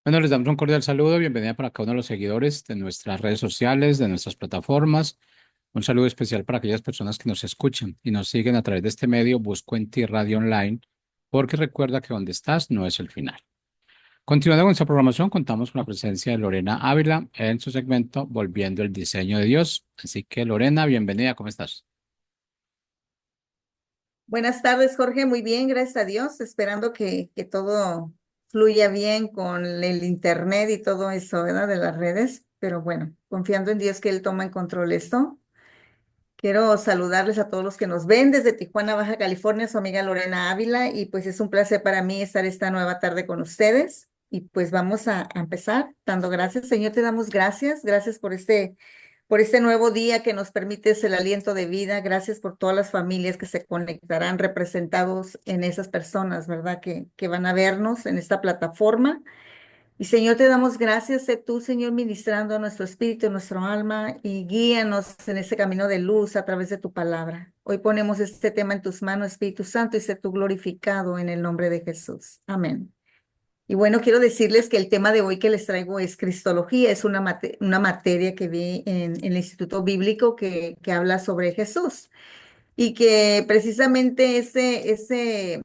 Bueno, les damos un cordial saludo, bienvenida para cada uno de los seguidores de nuestras redes sociales, de nuestras plataformas. Un saludo especial para aquellas personas que nos escuchan y nos siguen a través de este medio Busco en Ti Radio Online, porque recuerda que donde estás no es el final. Continuando con nuestra programación, contamos con la presencia de Lorena Ávila en su segmento Volviendo el Diseño de Dios. Así que Lorena, bienvenida, ¿cómo estás? Buenas tardes, Jorge. Muy bien, gracias a Dios. Esperando que todo fluya bien con el internet y todo eso, ¿verdad? De las redes. Pero bueno, confiando en Dios que Él toma en control esto. Quiero saludarles a todos los que nos ven desde Tijuana, Baja California, su amiga Lorena Ávila. Y pues es un placer para mí estar esta nueva tarde con ustedes. Y pues vamos a empezar dando gracias. Señor, te damos gracias. Gracias por este nuevo día que nos permites el aliento de vida. Gracias por todas las familias que se conectarán representados en esas personas, ¿verdad? Que van a vernos en esta plataforma. Y Señor, te damos gracias, sé tú, Señor, ministrando a nuestro espíritu, a nuestro alma y guíanos en ese camino de luz a través de tu palabra. Hoy ponemos este tema en tus manos, Espíritu Santo, y sé tú glorificado en el nombre de Jesús. Amén. Y bueno, quiero decirles que el tema de hoy que les traigo es Cristología, es una materia que vi en el Instituto Bíblico que habla sobre Jesús y que precisamente ese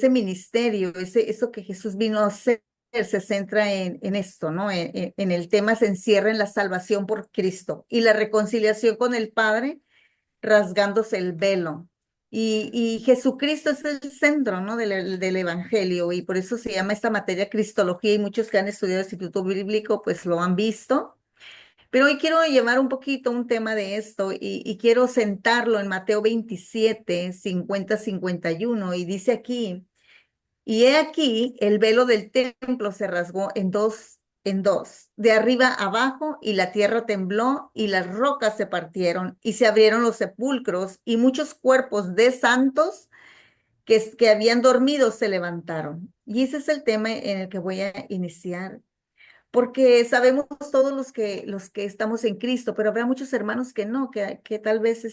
ministerio, eso que Jesús vino a hacer, se centra en esto, ¿no? En el tema se encierra en la salvación por Cristo y la reconciliación con el Padre rasgándose el velo. Y Jesucristo es el centro, ¿no? Del Evangelio y por eso se llama esta materia Cristología y muchos que han estudiado el Instituto Bíblico pues lo han visto. Pero hoy quiero llevar un poquito un tema de esto y quiero sentarlo en Mateo 27, 50-51 y dice aquí, y he aquí, el velo del templo se rasgó en dos, de arriba abajo, y la tierra tembló, y las rocas se partieron, y se abrieron los sepulcros, y muchos cuerpos de santos que habían dormido se levantaron. Y ese es el tema en el que voy a iniciar porque sabemos todos los que estamos en Cristo, pero habrá muchos hermanos que no, que tal vez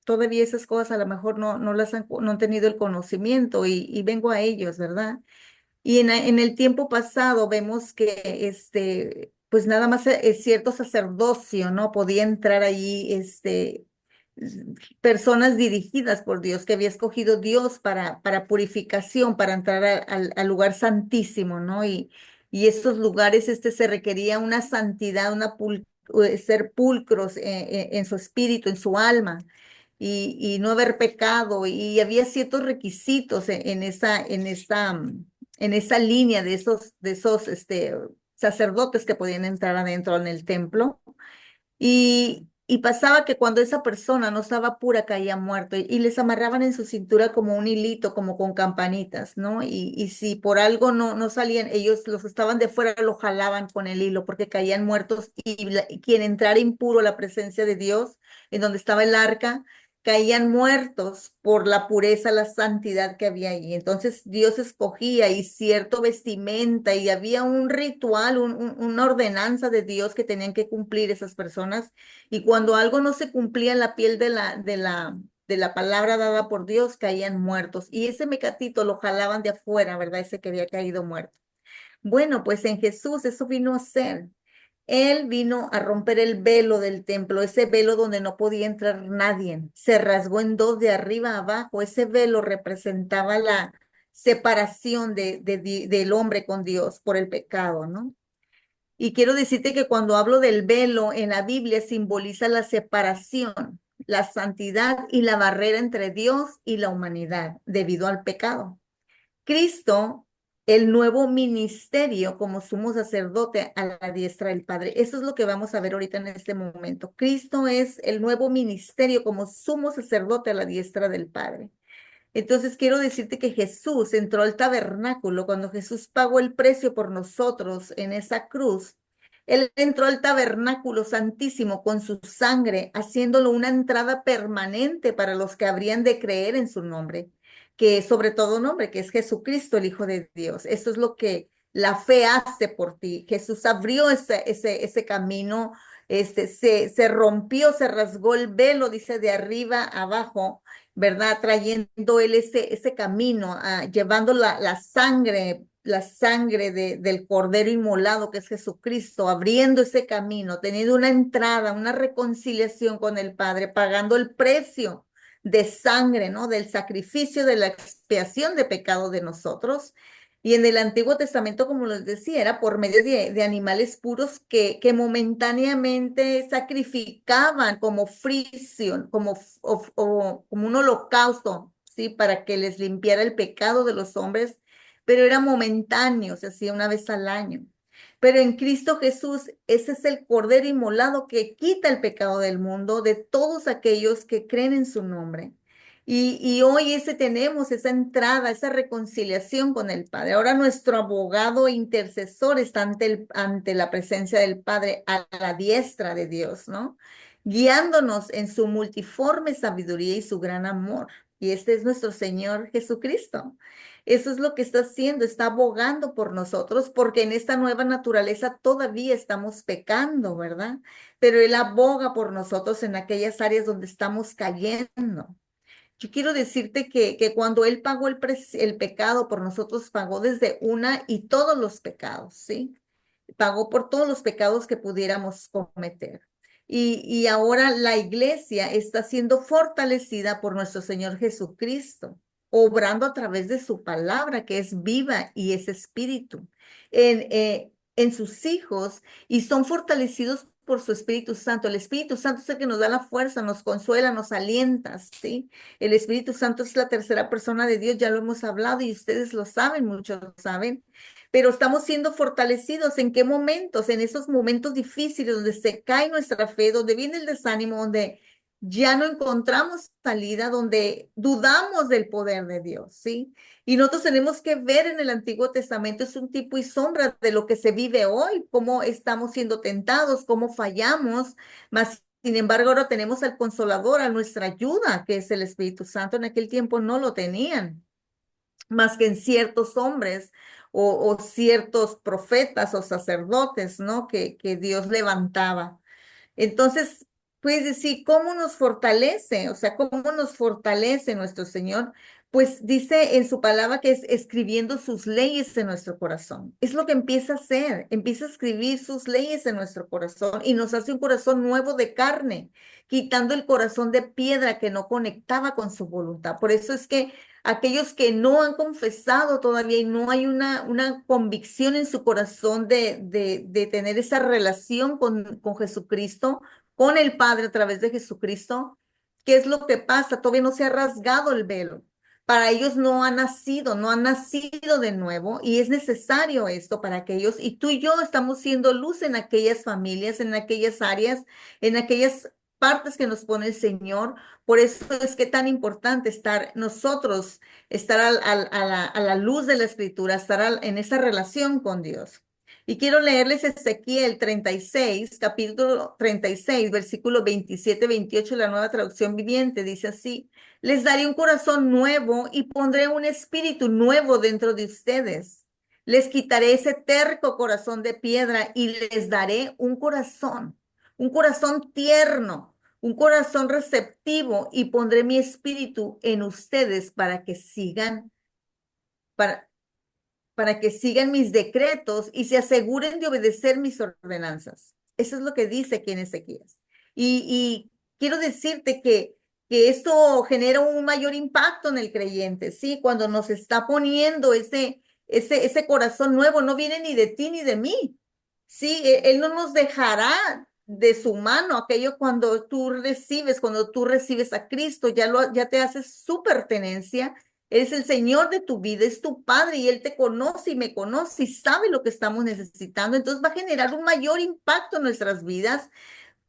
todavía esas cosas a lo mejor no han tenido el conocimiento y vengo a ellos, ¿verdad? Y en el tiempo pasado vemos que pues nada más es cierto sacerdocio, ¿no? Podía entrar allí, personas dirigidas por Dios, que había escogido Dios para purificación, para entrar al lugar santísimo, ¿no? Y estos lugares, se requería una santidad, ser pulcros en su espíritu, en su alma. Y no haber pecado, y había ciertos requisitos en esa línea de esos sacerdotes que podían entrar adentro en el templo. Y pasaba que cuando esa persona no estaba pura, caía muerto y les amarraban en su cintura como un hilito, como con campanitas, ¿no? Y si por algo no salían, ellos los que estaban de fuera lo jalaban con el hilo porque caían muertos y quien entrara impuro a la presencia de Dios, en donde estaba el arca, caían muertos por la pureza, la santidad que había ahí. Entonces Dios escogía y cierto vestimenta y había un ritual, una ordenanza de Dios que tenían que cumplir esas personas. Y cuando algo no se cumplía en la piel de la palabra dada por Dios, caían muertos. Y ese mecatito lo jalaban de afuera, ¿verdad? Ese que había caído muerto. Bueno, pues en Jesús eso vino a ser. Él vino a romper el velo del templo, ese velo donde no podía entrar nadie. Se rasgó en dos de arriba a abajo. Ese velo representaba la separación del hombre con Dios por el pecado, ¿no? Y quiero decirte que cuando hablo del velo en la Biblia simboliza la separación, la santidad y la barrera entre Dios y la humanidad debido al pecado. Cristo, el nuevo ministerio como sumo sacerdote a la diestra del Padre. Eso es lo que vamos a ver ahorita en este momento. Cristo es el nuevo ministerio como sumo sacerdote a la diestra del Padre. Entonces quiero decirte que Jesús entró al tabernáculo cuando Jesús pagó el precio por nosotros en esa cruz. Él entró al tabernáculo santísimo con su sangre, haciéndolo una entrada permanente para los que habrían de creer en su nombre, que es sobre todo nombre, que es Jesucristo, el Hijo de Dios. Eso es lo que la fe hace por ti. Jesús abrió ese camino, se rompió, se rasgó el velo, dice, de arriba a abajo, ¿verdad? Trayendo él ese camino, llevando la sangre, la sangre del Cordero inmolado, que es Jesucristo, abriendo ese camino, teniendo una entrada, una reconciliación con el Padre, pagando el precio de sangre, ¿no? Del sacrificio, de la expiación de pecado de nosotros. Y en el Antiguo Testamento, como les decía, era por medio de animales puros que momentáneamente sacrificaban como fricción, como un holocausto, ¿sí? Para que les limpiara el pecado de los hombres, pero era momentáneo, se hacía una vez al año. Pero en Cristo Jesús, ese es el Cordero inmolado que quita el pecado del mundo de todos aquellos que creen en su nombre. Y hoy ese tenemos esa entrada, esa reconciliación con el Padre. Ahora nuestro abogado e intercesor está ante la presencia del Padre a la diestra de Dios, ¿no? Guiándonos en su multiforme sabiduría y su gran amor. Y este es nuestro Señor Jesucristo. Eso es lo que está haciendo, está abogando por nosotros, porque en esta nueva naturaleza todavía estamos pecando, ¿verdad? Pero Él aboga por nosotros en aquellas áreas donde estamos cayendo. Yo quiero decirte que cuando Él pagó el pecado por nosotros, pagó desde una y todos los pecados, ¿sí? Pagó por todos los pecados que pudiéramos cometer. Y ahora la iglesia está siendo fortalecida por nuestro Señor Jesucristo, obrando a través de su palabra, que es viva y es espíritu, en sus hijos, y son fortalecidos por su Espíritu Santo. El Espíritu Santo es el que nos da la fuerza, nos consuela, nos alienta, ¿sí? El Espíritu Santo es la tercera persona de Dios, ya lo hemos hablado y ustedes lo saben, muchos lo saben, pero estamos siendo fortalecidos. ¿En qué momentos? En esos momentos difíciles donde se cae nuestra fe, donde viene el desánimo, donde ya no encontramos salida, donde dudamos del poder de Dios, ¿sí? Y nosotros tenemos que ver en el Antiguo Testamento, es un tipo y sombra de lo que se vive hoy, cómo estamos siendo tentados, cómo fallamos, mas sin embargo ahora tenemos al Consolador, a nuestra ayuda, que es el Espíritu Santo. En aquel tiempo no lo tenían más que en ciertos hombres o ciertos profetas o sacerdotes, ¿no? Que Dios levantaba. Entonces, puedes decir, ¿cómo nos fortalece? O sea, ¿cómo nos fortalece nuestro Señor? Pues dice en su palabra que es escribiendo sus leyes en nuestro corazón. Es lo que empieza a hacer, empieza a escribir sus leyes en nuestro corazón y nos hace un corazón nuevo de carne, quitando el corazón de piedra que no conectaba con su voluntad. Por eso es que aquellos que no han confesado todavía y no hay una convicción en su corazón de tener esa relación con Jesucristo, con el Padre a través de Jesucristo, ¿qué es lo que pasa? Todavía no se ha rasgado el velo. Para ellos no han nacido de nuevo y es necesario esto para que ellos, y tú y yo estamos siendo luz en aquellas familias, en aquellas áreas, en aquellas partes que nos pone el Señor. Por eso es que tan importante estar nosotros, estar a la luz de la Escritura, estar en esa relación con Dios. Y quiero leerles Ezequiel 36, capítulo 36, versículo 27-28, la Nueva Traducción Viviente. Dice así: les daré un corazón nuevo y pondré un espíritu nuevo dentro de ustedes. Les quitaré ese terco corazón de piedra y les daré un corazón tierno, un corazón receptivo, y pondré mi espíritu en ustedes para, para que sigan mis decretos y se aseguren de obedecer mis ordenanzas. Eso es lo que dice aquí en Ezequías. Y quiero decirte que esto genera un mayor impacto en el creyente, ¿sí? Cuando nos está poniendo ese corazón nuevo, no viene ni de ti ni de mí, ¿sí? Él no nos dejará de su mano aquello cuando tú recibes a Cristo, ya te haces su pertenencia. Es el Señor de tu vida, es tu Padre y Él te conoce y me conoce y sabe lo que estamos necesitando. Entonces va a generar un mayor impacto en nuestras vidas.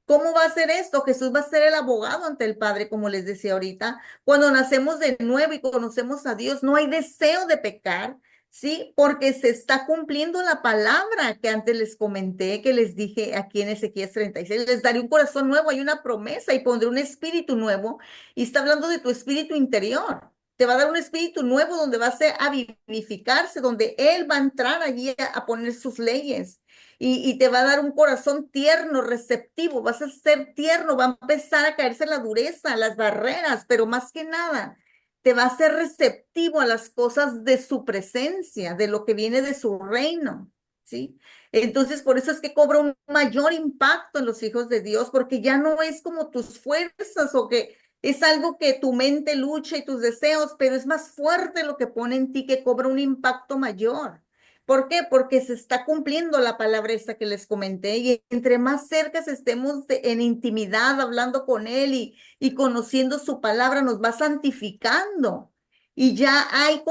¿Cómo va a ser esto? Jesús va a ser el abogado ante el Padre, como les decía ahorita. Cuando nacemos de nuevo y conocemos a Dios, no hay deseo de pecar, ¿sí? Porque se está cumpliendo la palabra que antes les comenté, que les dije aquí en Ezequiel 36. Les daré un corazón nuevo, hay una promesa, y pondré un espíritu nuevo. Y está hablando de tu espíritu interior. Te va a dar un espíritu nuevo donde vas a vivificarse, donde Él va a entrar allí a poner sus leyes y te va a dar un corazón tierno, receptivo, vas a ser tierno, va a empezar a caerse la dureza, las barreras, pero más que nada, te va a hacer receptivo a las cosas de su presencia, de lo que viene de su reino, ¿sí? Entonces, por eso es que cobra un mayor impacto en los hijos de Dios, porque ya no es como tus fuerzas o que es algo que tu mente lucha y tus deseos, pero es más fuerte lo que pone en ti que cobra un impacto mayor. ¿Por qué? Porque se está cumpliendo la palabra esta que les comenté y entre más cerca estemos en intimidad hablando con Él y conociendo su palabra nos va santificando y ya hay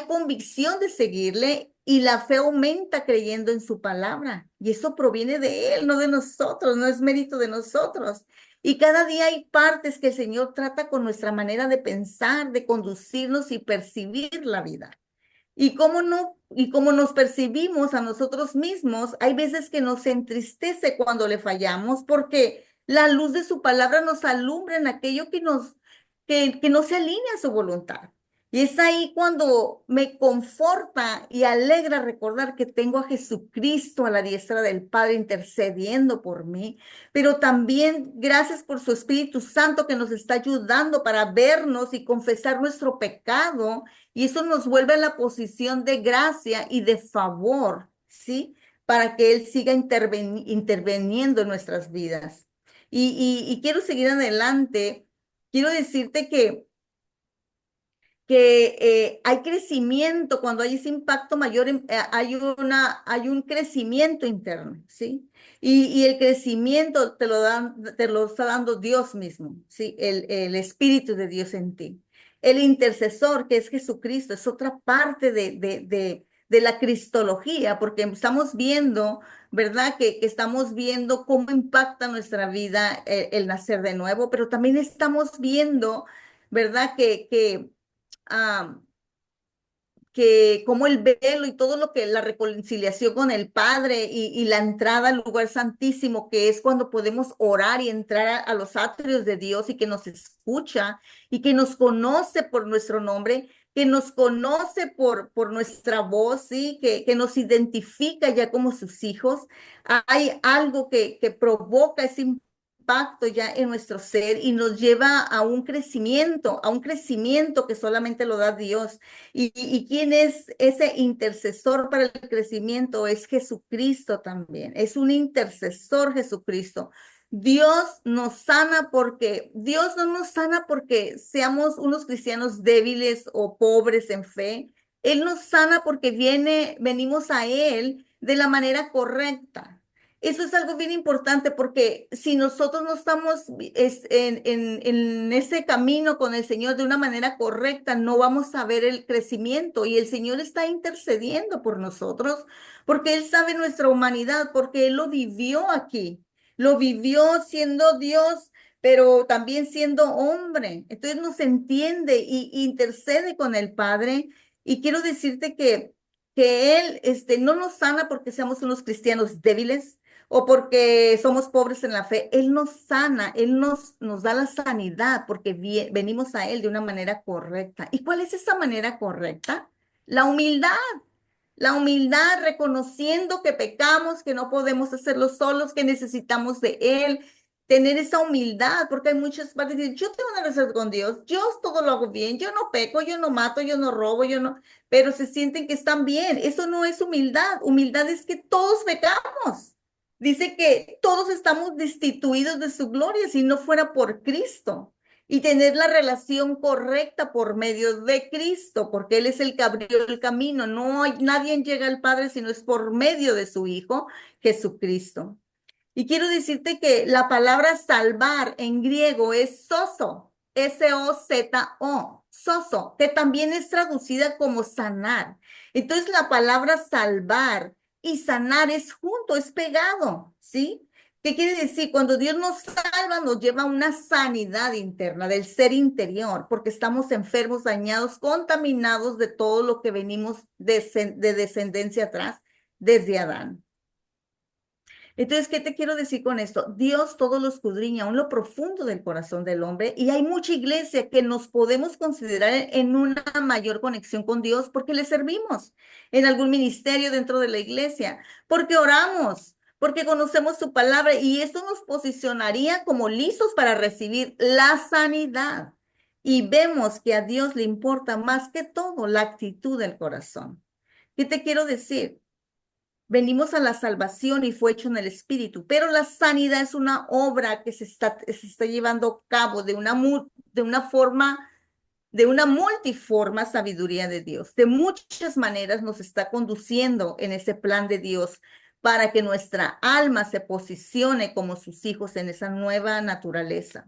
convicción de seguirle y la fe aumenta creyendo en su palabra y eso proviene de Él, no de nosotros, no es mérito de nosotros. Y cada día hay partes que el Señor trata con nuestra manera de pensar, de conducirnos y percibir la vida. Y cómo no, y cómo nos percibimos a nosotros mismos, hay veces que nos entristece cuando le fallamos, porque la luz de su palabra nos alumbra en aquello que no se alinea a su voluntad. Y es ahí cuando me conforta y alegra recordar que tengo a Jesucristo a la diestra del Padre intercediendo por mí, pero también gracias por su Espíritu Santo que nos está ayudando para vernos y confesar nuestro pecado y eso nos vuelve a la posición de gracia y de favor, ¿sí? Para que Él siga interviniendo en nuestras vidas. Y quiero seguir adelante. Quiero decirte que hay crecimiento, cuando hay ese impacto mayor, hay un crecimiento interno, ¿sí? Y el crecimiento te lo está dando Dios mismo, ¿sí? El Espíritu de Dios en ti. El intercesor, que es Jesucristo, es otra parte de la cristología, porque estamos viendo, ¿verdad? Que estamos viendo cómo impacta nuestra vida el nacer de nuevo, pero también estamos viendo, ¿verdad? Ah, que como el velo y todo lo que la reconciliación con el Padre y la entrada al lugar santísimo, que es cuando podemos orar y entrar a los atrios de Dios y que nos escucha y que nos conoce por nuestro nombre, que nos conoce por nuestra voz, ¿sí? Que nos identifica ya como sus hijos. Hay algo que provoca ese impacto ya en nuestro ser y nos lleva a un crecimiento que solamente lo da Dios. Y quién es ese intercesor para el crecimiento? Es Jesucristo también. Es un intercesor Jesucristo. Dios no nos sana porque seamos unos cristianos débiles o pobres en fe. Él nos sana porque venimos a Él de la manera correcta. Eso es algo bien importante porque si nosotros no estamos en ese camino con el Señor de una manera correcta, no vamos a ver el crecimiento y el Señor está intercediendo por nosotros porque Él sabe nuestra humanidad, porque Él lo vivió aquí, lo vivió siendo Dios, pero también siendo hombre. Entonces nos entiende y intercede con el Padre y quiero decirte que Él no nos sana porque seamos unos cristianos débiles o porque somos pobres en la fe. Él nos sana, nos da la sanidad porque venimos a Él de una manera correcta. ¿Y cuál es esa manera correcta? La humildad. La humildad, reconociendo que pecamos, que no podemos hacerlo solos, que necesitamos de Él. Tener esa humildad, porque hay muchas partes que dicen, yo tengo una relación con Dios, yo todo lo hago bien, yo no peco, yo no mato, yo no robo, yo no, pero se sienten que están bien. Eso no es humildad. Humildad es que todos pecamos. Dice que todos estamos destituidos de su gloria si no fuera por Cristo y tener la relación correcta por medio de Cristo, porque Él es el que abrió el camino. No hay, nadie llega al Padre si no es por medio de su Hijo, Jesucristo. Y quiero decirte que la palabra salvar en griego es sozo, S-O-Z-O, sozo, que también es traducida como sanar. Entonces la palabra salvar y sanar es junto, es pegado, ¿sí? ¿Qué quiere decir? Cuando Dios nos salva, nos lleva a una sanidad interna del ser interior, porque estamos enfermos, dañados, contaminados de todo lo que venimos de descendencia atrás, desde Adán. Entonces, ¿qué te quiero decir con esto? Dios todo lo escudriña, aún lo profundo del corazón del hombre, y hay mucha iglesia que nos podemos considerar en una mayor conexión con Dios porque le servimos en algún ministerio dentro de la iglesia, porque oramos, porque conocemos su palabra, y esto nos posicionaría como listos para recibir la sanidad. y vemos que a Dios le importa más que todo la actitud del corazón. ¿Qué te quiero decir? Venimos a la salvación y fue hecho en el Espíritu, pero la sanidad es una obra que se está llevando a cabo de una forma, de una multiforme sabiduría de Dios. De muchas maneras nos está conduciendo en ese plan de Dios para que nuestra alma se posicione como sus hijos en esa nueva naturaleza.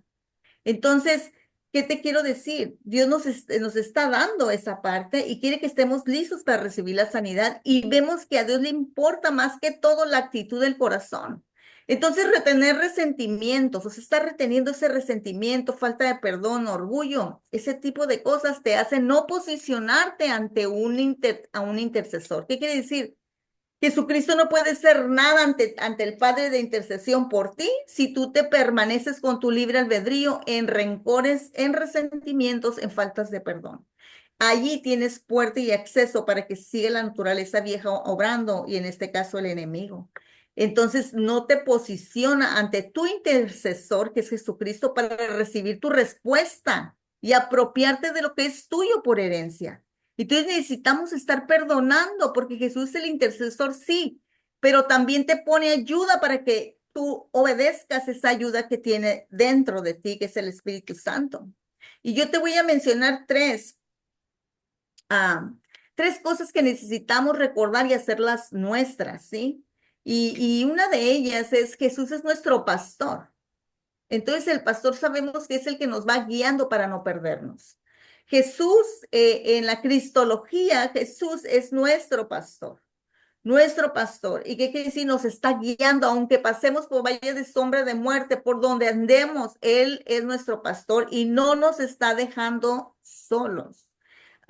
Entonces, ¿qué te quiero decir? Dios nos está dando esa parte y quiere que estemos listos para recibir la sanidad y vemos que a Dios le importa más que todo la actitud del corazón. Entonces, retener resentimientos, o sea, estar reteniendo ese resentimiento, falta de perdón, orgullo, ese tipo de cosas te hacen no posicionarte ante a un intercesor. ¿Qué quiere decir? Jesucristo no puede ser nada ante el Padre de intercesión por ti si tú te permaneces con tu libre albedrío en rencores, en resentimientos, en faltas de perdón. Allí tienes puerta y acceso para que siga la naturaleza vieja obrando y en este caso el enemigo. Entonces no te posiciona ante tu intercesor, que es Jesucristo, para recibir tu respuesta y apropiarte de lo que es tuyo por herencia. Entonces necesitamos estar perdonando porque Jesús es el intercesor, sí, pero también te pone ayuda para que tú obedezcas esa ayuda que tiene dentro de ti, que es el Espíritu Santo. Y yo te voy a mencionar ah, tres cosas que necesitamos recordar y hacerlas nuestras, ¿sí? Y una de ellas es Jesús es nuestro pastor. Entonces el pastor sabemos que es el que nos va guiando para no perdernos. Jesús, en la cristología, Jesús es nuestro pastor. Nuestro pastor. ¿Y qué quiere decir? Nos está guiando, aunque pasemos por valles de sombra de muerte, por donde andemos, Él es nuestro pastor y no nos está dejando solos.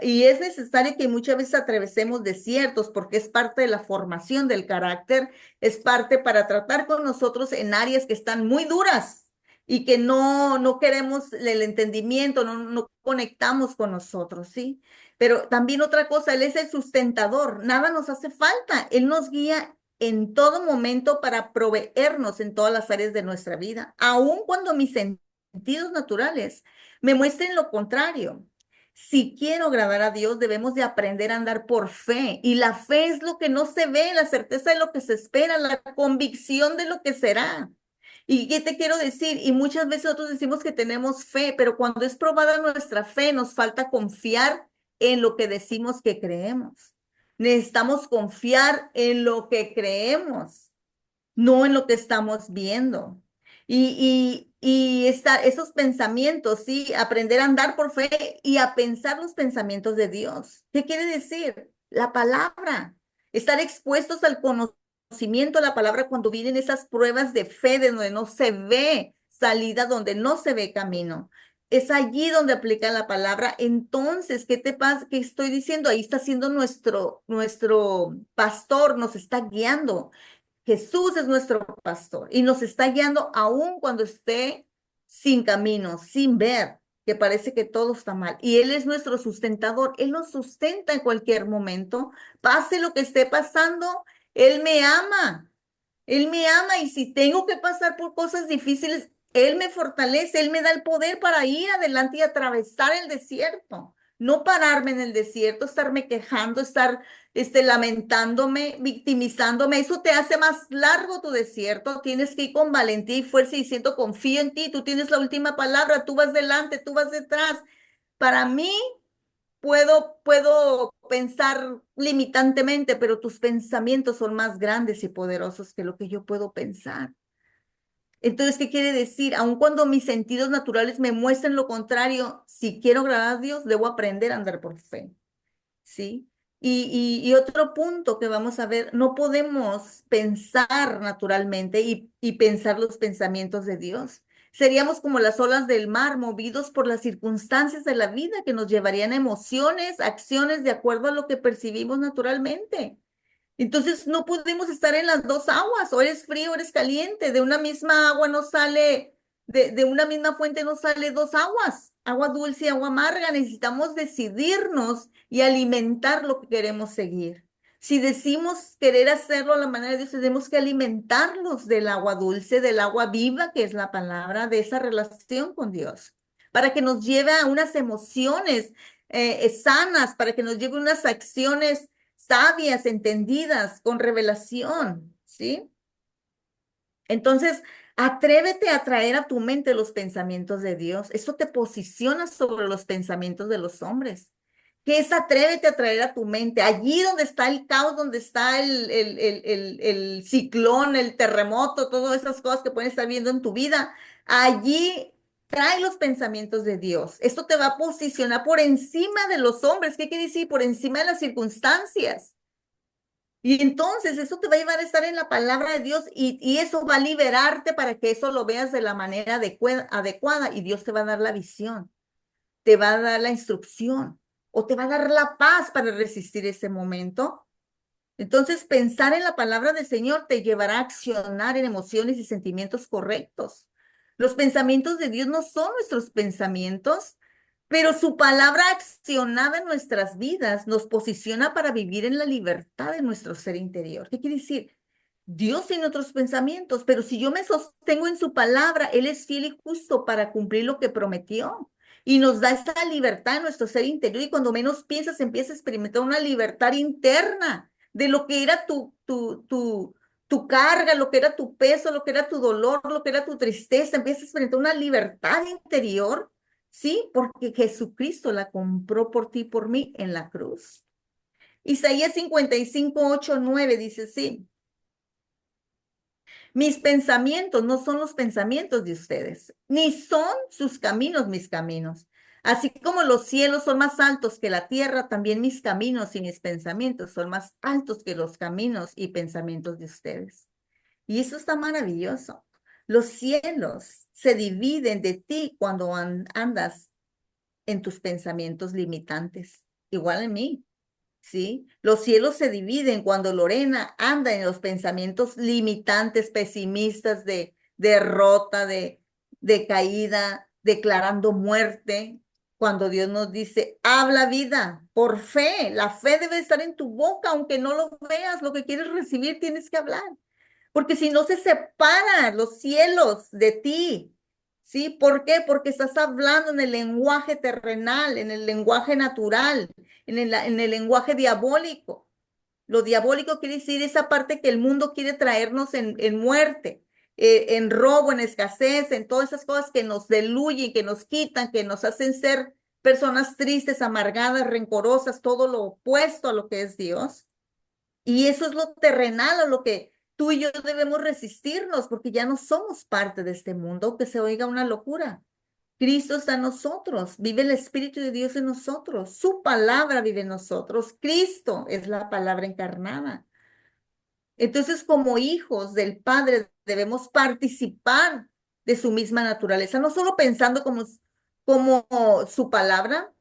Y es necesario que muchas veces atravesemos desiertos porque es parte de la formación del carácter, es parte para tratar con nosotros en áreas que están muy duras y que no queremos el entendimiento, no conectamos con nosotros, ¿sí? Pero también otra cosa, Él es el sustentador, nada nos hace falta, Él nos guía en todo momento para proveernos en todas las áreas de nuestra vida, aun cuando mis sentidos naturales me muestren lo contrario. Si quiero agradar a Dios, debemos de aprender a andar por fe. Y la fe es lo que no se ve, la certeza de lo que se espera, la convicción de lo que será. ¿Y qué te quiero decir? Y muchas veces nosotros decimos que tenemos fe, pero cuando es probada nuestra fe, nos falta confiar en lo que decimos que creemos. Necesitamos confiar en lo que creemos, no en lo que estamos viendo. Esos pensamientos, sí, aprender a andar por fe y a pensar los pensamientos de Dios. ¿Qué quiere decir? La palabra. Estar expuestos al conocimiento de la palabra cuando vienen esas pruebas de fe de donde no se ve salida, donde no se ve camino. Es allí donde aplica la palabra. Entonces, ¿qué te pasa? ¿Qué estoy diciendo? Ahí está siendo nuestro pastor, nos está guiando. Jesús es nuestro pastor y nos está guiando aún cuando esté sin camino, sin ver, que parece que todo está mal. Y Él es nuestro sustentador. Él nos sustenta en cualquier momento. Pase lo que esté pasando, Él me ama. Él me ama y si tengo que pasar por cosas difíciles, Él me fortalece, Él me da el poder para ir adelante y atravesar el desierto. No pararme en el desierto, estarme quejando, estar lamentándome, victimizándome. Eso te hace más largo tu desierto. Tienes que ir con valentía y fuerza y diciendo, confío en ti, tú tienes la última palabra, tú vas delante, tú vas detrás. Para mí, puedo pensar limitantemente, pero tus pensamientos son más grandes y poderosos que lo que yo puedo pensar. Entonces, ¿qué quiere decir? Aun cuando mis sentidos naturales me muestren lo contrario, si quiero agradar a Dios, debo aprender a andar por fe, ¿sí? Y otro punto que vamos a ver, no podemos pensar naturalmente y pensar los pensamientos de Dios. Seríamos como las olas del mar, movidos por las circunstancias de la vida que nos llevarían a emociones, acciones de acuerdo a lo que percibimos naturalmente. Entonces no podemos estar en las dos aguas, o eres frío o eres caliente. De una misma agua no sale, de una misma fuente no sale dos aguas, agua dulce y agua amarga. Necesitamos decidirnos y alimentar lo que queremos seguir. Si decimos querer hacerlo a la manera de Dios, tenemos que alimentarlos del agua dulce, del agua viva, que es la palabra, de esa relación con Dios. para que nos lleve a unas emociones sanas, para que nos lleve a unas acciones sabias, entendidas, con revelación, ¿sí? Entonces, atrévete a traer a tu mente los pensamientos de Dios. Eso te posiciona sobre los pensamientos de los hombres. ¿Qué es atrévete a traer a tu mente? Allí donde está el caos, donde está el ciclón, el terremoto, todas esas cosas que pueden estar viendo en tu vida, allí trae los pensamientos de Dios. Esto te va a posicionar por encima de los hombres. ¿Qué quiere decir? Por encima de las circunstancias. Y entonces eso te va a llevar a estar en la palabra de Dios y eso va a liberarte para que eso lo veas de la manera adecuada y Dios te va a dar la visión, te va a dar la instrucción o te va a dar la paz para resistir ese momento. Entonces pensar en la palabra del Señor te llevará a accionar en emociones y sentimientos correctos. Los pensamientos de Dios no son nuestros pensamientos, pero su palabra accionada en nuestras vidas nos posiciona para vivir en la libertad de nuestro ser interior. ¿Qué quiere decir? Dios tiene otros pensamientos, pero si yo me sostengo en su palabra, Él es fiel y justo para cumplir lo que prometió. Y nos da esta libertad en nuestro ser interior y cuando menos piensas, empiezas a experimentar una libertad interna de lo que era tu carga, lo que era tu peso, lo que era tu dolor, lo que era tu tristeza. Empiezas a experimentar una libertad interior. Sí, porque Jesucristo la compró por ti y por mí en la cruz. Isaías 55, 8, 9 dice así, mis pensamientos no son los pensamientos de ustedes, ni son sus caminos mis caminos. Así como los cielos son más altos que la tierra, también mis caminos y mis pensamientos son más altos que los caminos y pensamientos de ustedes. Y eso está maravilloso. Los cielos se dividen de ti cuando andas en tus pensamientos limitantes, igual en mí, ¿sí? Los cielos se dividen cuando Lorena anda en los pensamientos limitantes, pesimistas, de derrota, de caída, declarando muerte. Cuando Dios nos dice, habla vida por fe, la fe debe estar en tu boca, aunque no lo veas, lo que quieres recibir tienes que hablar. Porque si no se separan los cielos de ti, ¿sí? ¿Por qué? Porque estás hablando en el lenguaje terrenal, en el lenguaje natural, en el lenguaje diabólico. Lo diabólico quiere decir esa parte que el mundo quiere traernos en muerte, en robo, en escasez, en todas esas cosas que nos deluyen, que nos quitan, que nos hacen ser personas tristes, amargadas, rencorosas, todo lo opuesto a lo que es Dios. Y eso es lo terrenal, a lo que tú y yo debemos resistirnos, porque ya no somos parte de este mundo, que se oiga una locura. Cristo está en nosotros, vive el Espíritu de Dios en nosotros, su palabra vive en nosotros, Cristo es la palabra encarnada. Entonces, como hijos del Padre, debemos participar de su misma naturaleza, no solo pensando como su palabra,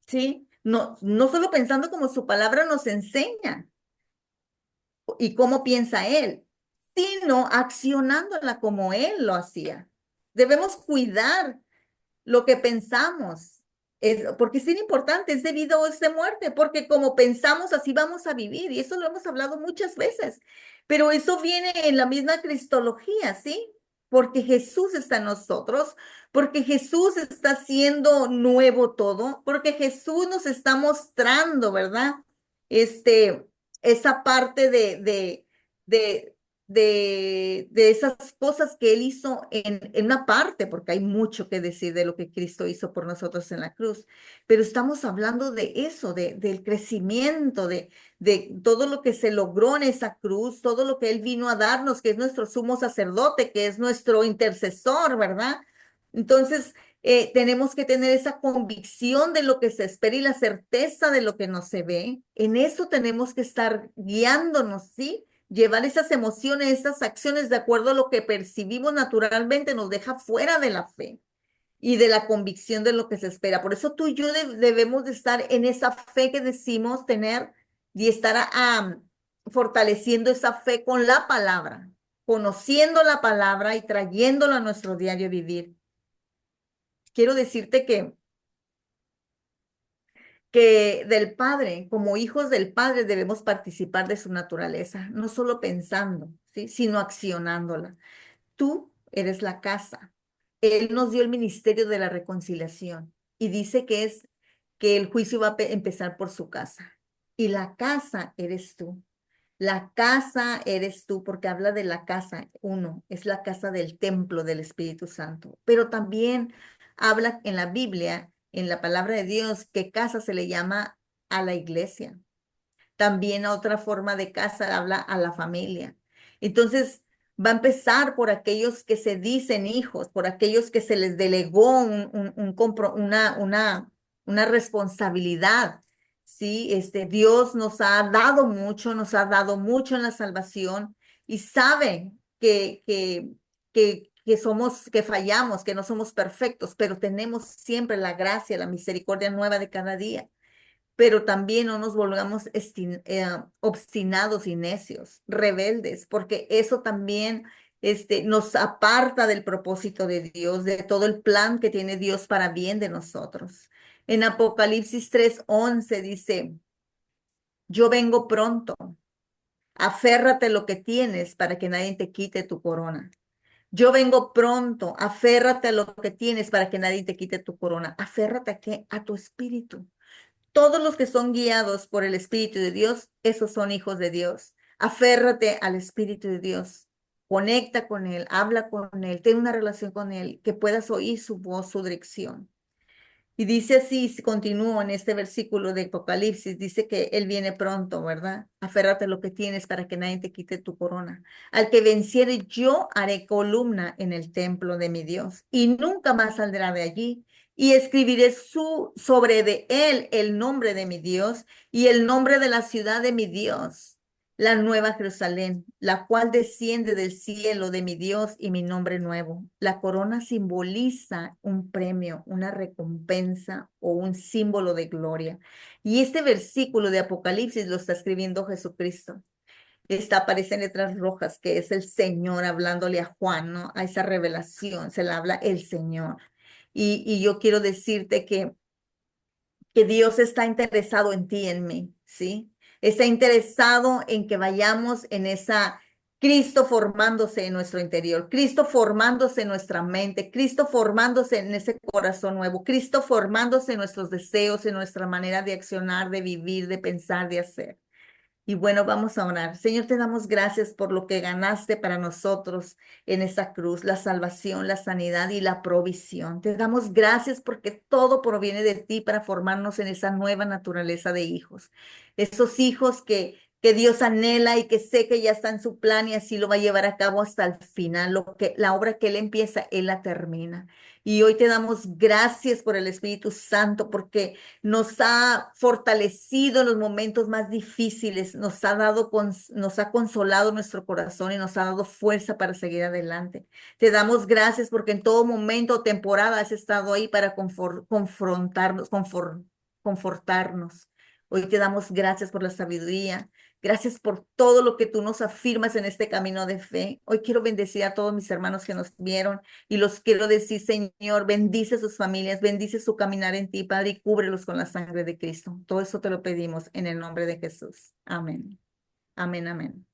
¿sí? No, no solo pensando como su palabra nos enseña, y cómo piensa él, sino accionándola como él lo hacía. Debemos cuidar lo que pensamos, porque es bien importante, es debido a esta muerte, porque como pensamos así vamos a vivir, y eso lo hemos hablado muchas veces, pero eso viene en la misma cristología, ¿sí? Porque Jesús está en nosotros, porque Jesús está haciendo nuevo todo, porque Jesús nos está mostrando, ¿verdad? Este, esa parte de, de esas cosas que Él hizo en una parte, porque hay mucho que decir de lo que Cristo hizo por nosotros en la cruz, pero estamos hablando de eso, del crecimiento, de todo lo que se logró en esa cruz, todo lo que Él vino a darnos, que es nuestro sumo sacerdote, que es nuestro intercesor, ¿verdad? Entonces, tenemos que tener esa convicción de lo que se espera y la certeza de lo que no se ve. En eso tenemos que estar guiándonos, ¿sí? Llevar esas emociones, esas acciones de acuerdo a lo que percibimos naturalmente nos deja fuera de la fe y de la convicción de lo que se espera. Por eso tú y yo debemos de estar en esa fe que decimos tener y estar fortaleciendo esa fe con la palabra, conociendo la palabra y trayéndola a nuestro diario vivir. Quiero decirte que del Padre, como hijos del Padre, debemos participar de su naturaleza, no solo pensando, ¿sí? Sino accionándola. Tú eres la casa, Él nos dio el ministerio de la reconciliación y dice que es que el juicio va a empezar por su casa. Y la casa eres tú. La casa eres tú, porque habla de la casa, uno, es la casa del templo del Espíritu Santo, pero también habla en la Biblia, en la palabra de Dios, que casa se le llama a la iglesia. También otra forma de casa habla a la familia. Entonces, va a empezar por aquellos que se dicen hijos, por aquellos que se les delegó una responsabilidad. Sí, Dios nos ha dado mucho en la salvación y sabe que somos, que fallamos, que no somos perfectos, pero tenemos siempre la gracia, la misericordia nueva de cada día, pero también no nos volvamos obstinados y necios, rebeldes, porque eso también nos aparta del propósito de Dios, de todo el plan que tiene Dios para bien de nosotros. En Apocalipsis 3:11 dice, yo vengo pronto, aférrate a lo que tienes para que nadie te quite tu corona. Yo vengo pronto, aférrate a lo que tienes para que nadie te quite tu corona. Aférrate a qué? A tu espíritu. Todos los que son guiados por el Espíritu de Dios, esos son hijos de Dios. Aférrate al Espíritu de Dios. Conecta con Él, habla con Él, ten una relación con Él, que puedas oír su voz, su dirección. Y dice así, si continúo en este versículo de Apocalipsis, dice que Él viene pronto, ¿verdad? Aférrate a lo que tienes para que nadie te quite tu corona. Al que venciere, yo haré columna en el templo de mi Dios y nunca más saldrá de allí. Y escribiré sobre de él el nombre de mi Dios y el nombre de la ciudad de mi Dios, la nueva Jerusalén, la cual desciende del cielo de mi Dios y mi nombre nuevo. La corona simboliza un premio, una recompensa o un símbolo de gloria. Y este versículo de Apocalipsis lo está escribiendo Jesucristo. Aparece en letras rojas, que es el Señor hablándole a Juan, ¿no? A esa revelación, se le habla el Señor. Y yo quiero decirte que Dios está interesado en ti, en mí, ¿sí? Está interesado en que vayamos en esa Cristo formándose en nuestro interior, Cristo formándose en nuestra mente, Cristo formándose en ese corazón nuevo, Cristo formándose en nuestros deseos, en nuestra manera de accionar, de vivir, de pensar, de hacer. Y bueno, vamos a orar. Señor, te damos gracias por lo que ganaste para nosotros en esa cruz, la salvación, la sanidad y la provisión. Te damos gracias porque todo proviene de ti para formarnos en esa nueva naturaleza de hijos. Esos hijos que Dios anhela y que sé que ya está en su plan y así lo va a llevar a cabo hasta el final. La obra que Él empieza, Él la termina. Y hoy te damos gracias por el Espíritu Santo porque nos ha fortalecido en los momentos más difíciles, nos ha consolado nuestro corazón y nos ha dado fuerza para seguir adelante. Te damos gracias porque en todo momento o temporada has estado ahí para confortarnos. Hoy te damos gracias por la sabiduría. Gracias por todo lo que tú nos afirmas en este camino de fe. Hoy quiero bendecir a todos mis hermanos que nos vieron y los quiero decir, Señor, bendice sus familias, bendice su caminar en ti, Padre, y cúbrelos con la sangre de Cristo. Todo eso te lo pedimos en el nombre de Jesús. Amén. Amén, amén.